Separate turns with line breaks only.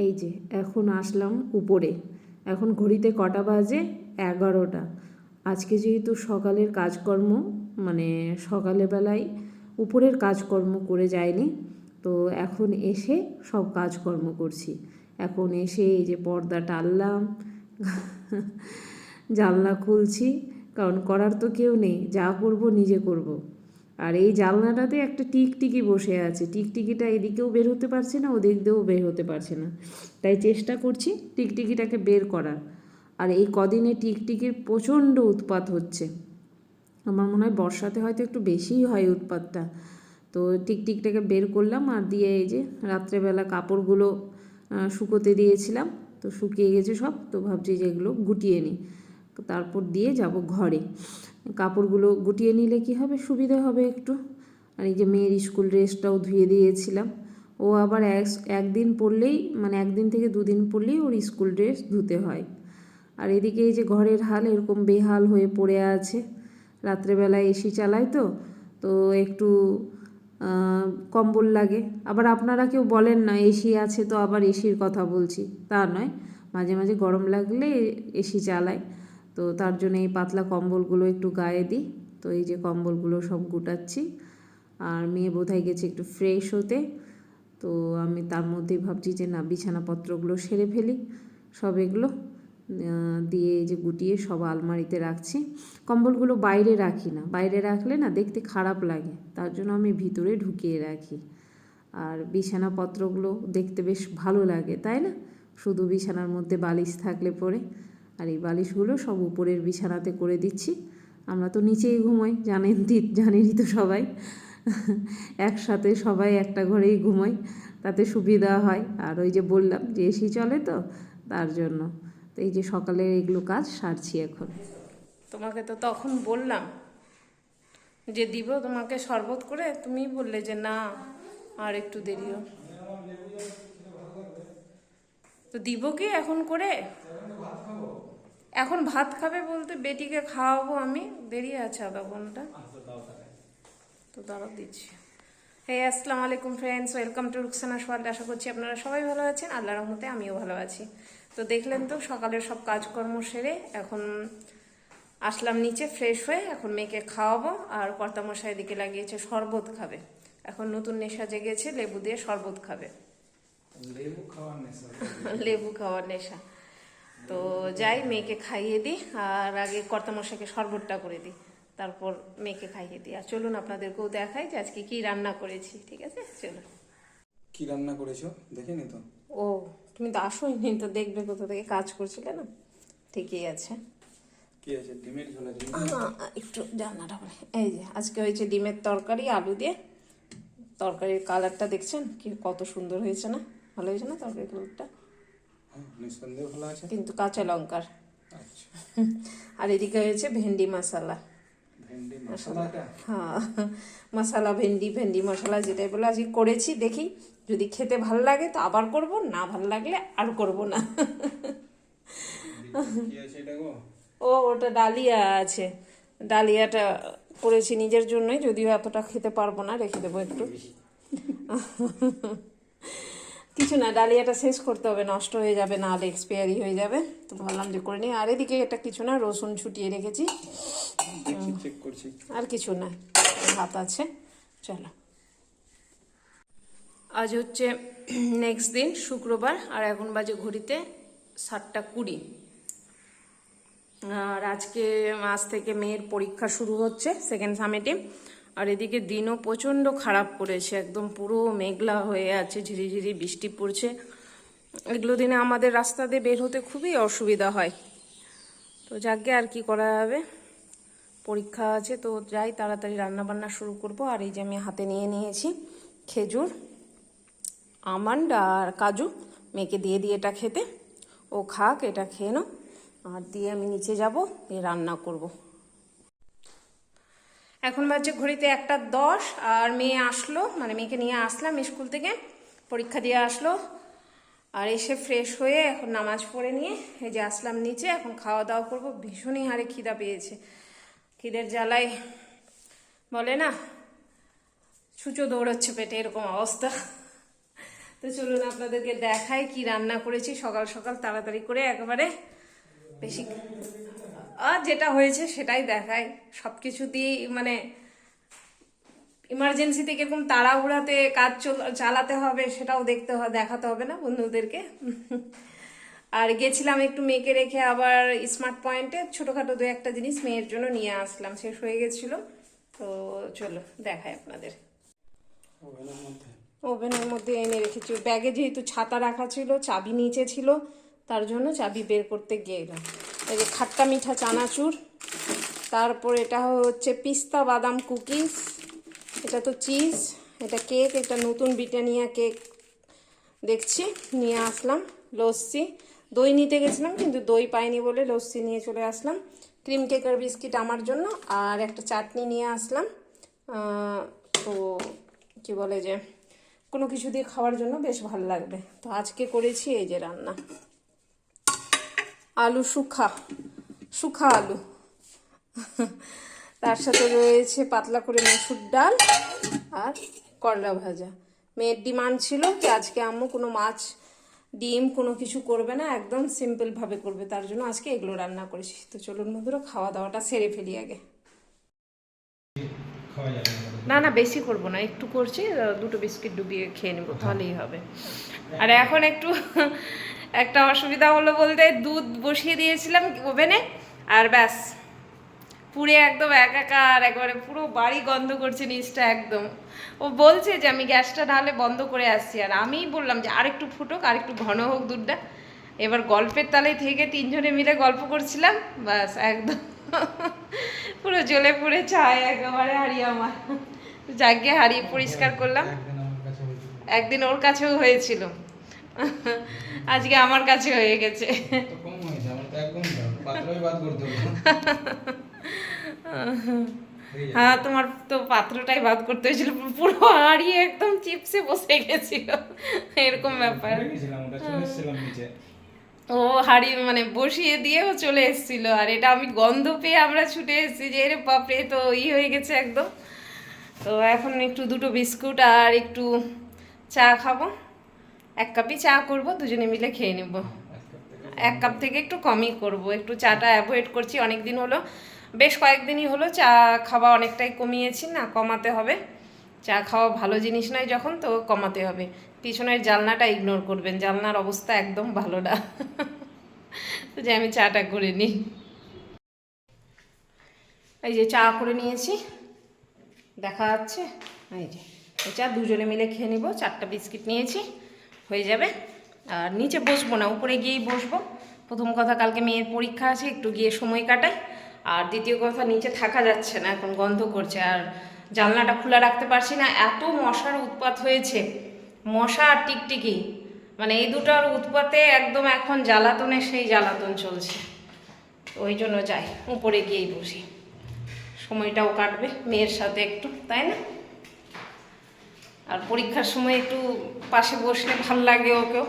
এই যে এখন আসলাম উপরে। এখন ঘড়িতে কটা বাজে? 11টা। আজকে যেহেতু সকালের কাজকর্ম মানে সকালে বেলায় উপরের কাজকর্ম করে যায়নি, তো এখন এসে সব কাজকর্ম করছি। এখন এসে এই যে পর্দা টানলাম, জানলা খুলছি, কারণ করার তো কেউ নেই, যা করব নিজে করব। আর এই জানলাটাতে একটা টিকটিকি বসে আছে, টিকটিকিটা এদিকেও বের হতে পারছে না, ওদিক দিয়েও বের হতে পারছে না, তাই চেষ্টা করছি টিকটিকিটাকে বের করার। আর এই কদিনে টিকটিকির প্রচণ্ড উৎপাত হচ্ছে, আমার মনে হয় বর্ষাতে হয়তো একটু বেশিই হয় উৎপাতটা। তো টিকটিকটাকে বের করলাম, আর দিয়ে এই যে রাত্রেবেলা কাপড়গুলো শুকোতে দিয়েছিলাম, তো শুকিয়ে গেছে সব, তো ভাবছি যে এগুলো গুটিয়ে নিই, তারপর দিয়ে যাব ঘরে। কাপড়গুলো গুটিয়ে নিলে কি হবে, সুবিধা হবে একটু। আর এই যে মেয়ের স্কুল ড্রেসটাও ধুয়ে দিয়েছিলাম, ও আবার একদিন পরলেই মানে একদিন থেকে দুদিন পরলেই ওর স্কুল ড্রেস ধুতে হয়। আর এদিকে এই যে ঘরের হাল এরকম বেহাল হয়ে পড়ে আছে, রাত্রেবেলায় এসি চালাই তো একটু কম্বল লাগে। আবার আপনারা কেউ বলেন না এসি আছে তো আবার এসির কথা বলছি, তা নয়, মাঝে মাঝে গরম লাগলে এসি চালাই, তো তার জন্য এই পাতলা কম্বলগুলো একটু গায়ে দিই। তো এই যে কম্বলগুলো সব গুটাচ্ছি, আর মেয়ে বোধহয় গেছে একটু ফ্রেশ হতে, তো আমি তার মধ্যেই ভাবছি যে না বিছানাপত্রগুলো সেরে ফেলি। সব এগুলো দিয়ে এই যে গুটিয়ে সব আলমারিতে রাখছি। কম্বলগুলো বাইরে রাখি না, বাইরে রাখলে না দেখতে খারাপ লাগে, তার জন্য আমি ভিতরে ঢুকিয়ে রাখি। আর বিছানাপত্রগুলো দেখতে বেশ ভালো লাগে, তাই না? শুধু বিছানার মধ্যে বালিশ থাকলে পরে। আর এই বালিশগুলো সব উপরের বিছানাতে করে দিচ্ছি। আমরা তো নিচেই ঘুমাই, জানেনই তো সবাই, একসাথে সবাই একটা ঘরেই ঘুমাই, তাতে সুবিধা হয়। আর ওই যে বললাম যে এসি চলে তো তার জন্য। তো এই যে সকালের এগুলো কাজ সারছি এখন। তোমাকে তো তখন বললাম যে দিব তোমাকে শরবত করে, তুমি বললে যে না আর একটু দেরিও। তো দিব কি এখন করে? এখন ভাত খাবে বলতে বেটিকে খাওয়াবো আমি, দেরি আছে আধা ঘন্টা। তো দাঁড়াও দিচ্ছি। হ্যাঁ, আসসালামু আলাইকুম ফ্রেন্ডস, ওয়েলকাম টু রুকসানাস ওয়ার্ল্ড। আশা করছি আপনারা সবাই ভালো আছেন, আল্লাহর রহমতে আমিও ভালো আছি। তো দেখলেন তো সকালের সব কাজকর্ম সেরে এখন আসলাম নিচে ফ্রেশ হয়ে, এখন মেয়েকে খাওয়াবো। আর কর্তামশাই এদিকে লাগিয়েছে শরবত খাবে, এখন নতুন নেশা জেগেছে, লেবু দিয়ে শরবত খাবে। লেবু খাওয়ার নেশা। তো যাই মেয়েকে খাইয়ে দিই, আর আগে কর্তামশাইকে শরবতটা করে দিই, তারপর মেয়েকে খাইয়ে দিই। আর চলুন আপনাদেরকেও দেখাই যে আজকে কি রান্না করেছি, ঠিক আছে? চলুন।
কি রান্না করেছো দেখিনি তো।
ও, তুমি তো আসোইনি, তো দেখবে কোথা থেকে, কাজ করছিলে না। ঠিকই আছে।
কি আছে? ডিমের ঝোল আছে?
একটু জান্নাটা বলে, এই যে আজকে হয়েছে ডিমের তরকারি আলু দিয়ে। তরকারির কালারটা দেখছেন কি কত সুন্দর হয়েছে না? ভালো হয়েছে না তরকারির কালারটা?
হ্যাঁ, নিঃসন্দেহে ভালো আছে।
কিন্তু কাঁচা লঙ্কার।
আচ্ছা,
আর এদিকে হয়েছে ভেন্ডি মশলা।
ভেন্ডি মশলাটা?
হ্যাঁ, মশলা ভেন্ডি মশলা যেটাই বলে আজকে করেছি। দেখি যদি খেতে ভালো লাগে তো আবার করব, না ভালো লাগলে আর করব না।
কি আছে এটা গো?
ও, ওটা ডালিয়া আছে, ডালিয়াটা করেছি নিজের জন্যই, যদিও এতটা খেতে পারবো না, রেখে দেবো একটু। কিছু না, ডালিয়াটা শেষ করতে হবে, নষ্ট হয়ে যাবে, না হলে এক্সপায়ারি হয়ে যাবে, তো ভাবলাম যে করে নিই। আর এদিকে এটা কিছু না, রসুন ছুটিয়ে রেখেছি,
চেক করছি।
আর কিছু না, ভাত আছে। চলো, আজ হচ্ছে নেক্সট দিন শুক্রবার, আর এখন বাজে ঘড়িতে 7টা 20। আর আজ থেকে মেয়ের পরীক্ষা শুরু হচ্ছে, সেকেন্ড সামেটিভ। আর এদিকে দিনও প্রচণ্ড খারাপ করেছে, একদম পুরো মেঘলা হয়ে আছে, ঝিরিঝিরি বৃষ্টি পড়ছে। এগুলো দিনে আমাদের রাস্তা দিয়ে বের হতে খুবই অসুবিধা হয়। তো যাকে আর কি করা যাবে, পরীক্ষা আছে তো যাই, তাড়াতাড়ি রান্নাবান্না শুরু করব। আর এই যে আমি হাতে নিয়ে নিয়েছি খেজুর, আমন্ড আর কাজু, মেয়েকে দিয়ে এটা খেতে, ও খাক, এটা খেয়ে নাও, আর দিয়ে আমি নিচে যাব, দিয়ে রান্না করব। এখন বাজে ঘড়িতে 1টা 10, আর মেয়ে আসলো, মানে মেয়েকে নিয়ে আসলাম স্কুল থেকে, পরীক্ষা দিয়ে আসলো। আর এসে ফ্রেশ হয়ে এখন নামাজ পড়ে নিয়ে এই যে আসলাম নিচে, এখন খাওয়া দাওয়া করবো। ভীষণই হারে খিদা পেয়েছে, খিদের জ্বালায় বলে না ছুঁচো দৌড়াচ্ছে পেটে, এরকম অবস্থা। তো চলুন আপনাদেরকে দেখাই কি রান্না করেছি সকাল সকাল তাড়াতাড়ি করে একেবারে বেশি আর যেটা হয়েছে সেটাই দেখাই সব কিছু দিয়ে মানে ইমার্জেন্সিতে কিরকম তাড়াহুড়াতে কাজ চালাতে হবে সেটাও দেখাতে হবে না বন্ধুদেরকে। আর গেছিলাম একটু মেয়েকে রেখে আবার স্মার্ট পয়েন্টে ছোটোখাটো দু একটা জিনিস মেয়ের জন্য নিয়ে আসলাম, শেষ হয়ে গেছিল। তো চলো দেখাই আপনাদের। ওভেনের মধ্যে এনে রেখেছি, ব্যাগে যেহেতু ছাতা রাখা ছিল, চাবি নিচে ছিল, তার জন্য চাবি বের করতে গেলাম। এই যে খাট্টা মিঠা চানাচুর, তারপর এটা হচ্ছে পিস্তা বাদাম কুকিজ, এটা তো চিজ, এটা কেক, এটা নতুন ব্রিটানিয়া কেক দেখছি নিয়ে আসলাম। লস্যি, দই নিতে গেছিলাম কিন্তু দই পাইনি বলে লস্যি নিয়ে চলে আসলাম। ক্রিম কেক আর বিস্কিট আমার জন্য, আর একটা চাটনি নিয়ে আসলাম। তো কি বলে যে কোনো কিছু দিয়ে খাওয়ার জন্য বেশ ভালো লাগবে। তো আজকে করেছি এই যে রান্না, আলু শুখা আলু, তার সাথে রয়েছে পাতলা করে মসুর ডাল আর করলা ভাজা। মেয়ের ডিমান্ড ছিল যে আজকে আম্মু কোনো মাছ ডিম কোনো কিছু করবে না, একদম সিম্পলভাবে করবে, তার জন্য আজকে এগুলো রান্না করেছি। তো চলুন বন্ধুরা খাওয়া দাওয়াটা সেরে ফেলি আগে। না না বেশি করব না, একটু করছি, দুটো বিস্কিট ডুবিয়ে খেয়ে নেবো তাহলেই হবে। আর এখন একটু একটা অসুবিধা হলো বলতে দুধ বসিয়ে দিয়েছিলাম ওভেনে, আর ব্যাস পুড়ে একদম একাকার, একবারে পুরো বাড়ি গন্ধ করছে নিচটা একদম। ও বলছে যে আমি গ্যাসটা নাহলে বন্ধ করে আসছি, আর আমি বললাম যে আরেকটু ফুটুক, আর একটু ঘন হোক দুধটা। এবার গল্পের তালে থেকে তিনজনে মিলে গল্প করছিলাম, ব্যাস একদম পুরো জ্বলে পুড়ে ছাই একেবারে হাড়ি আমার। যাকে হারিয়ে পরিষ্কার করলাম, একদিন ওর কাছেও হয়েছিল, আজকে আমার কাছে হয়ে গেছে। হ্যাঁ তোমার তো পাত্রটাই বাদ করতে হয়েছিল, পুরো হারিয়ে একদম চিপসে বসে গেছিল, এরকম ব্যাপার। ও হাড়ি মানে বসিয়ে দিয়েও চলে এসেছিল, আর এটা আমি গন্ধ পেয়ে আমরা ছুটে এসেছি যে এর বাপরে, তো হয়ে গেছে একদম। তো এখন একটু দুটো বিস্কুট আর একটু চা খাবো, 1 কাপই চা করব, দুজনে মিলে খেয়ে নেব। 1 কাপ থেকে একটু কমই করব, একটু চাটা অ্যাভয়েড করছি অনেক দিন হলো, বেশ কয়েকদিনই হলো চা খাওয়া অনেকটাই কমিয়েছি, না কমাতে হবে। চা খাওয়া ভালো জিনিস নয় যখন, তো কমাতে হবে। পিছনের জানলাটা ইগনোর করবেন, জানলার অবস্থা একদম ভালো না। তো যে আমি চাটা করে নিই, এই যে চা করে নিয়েছি, দেখা যাচ্ছে, এই যে এই চা দুজনে মিলে খেয়ে নিব। 4টা বিস্কিট নিয়েছি, হয়ে যাবে। আর নিচে বসবো না, উপরে গিয়েই বসবো। প্রথম কথা কালকে মেয়ের পরীক্ষা আছে, একটু গিয়ে সময় কাটাই। আর দ্বিতীয় কথা নিচে থাকা যাচ্ছে না, এখন গন্ধ করছে, আর জানলাটা খোলা রাখতে পারছি না, এত মশার উৎপাত হয়েছে, মশা আর টিকটিকি, মানে এই দুটার উৎপাতে একদম এখন জ্বালাতনে সেই জ্বালাতন চলছে। ওই জন্য যাই, উপরে গিয়েই বসি, সময়টাও কাটবে মেয়ের সাথে একটু, তাই না? আর পরীক্ষার সময় একটু পাশে বসলে ভাল লাগে ওকেও।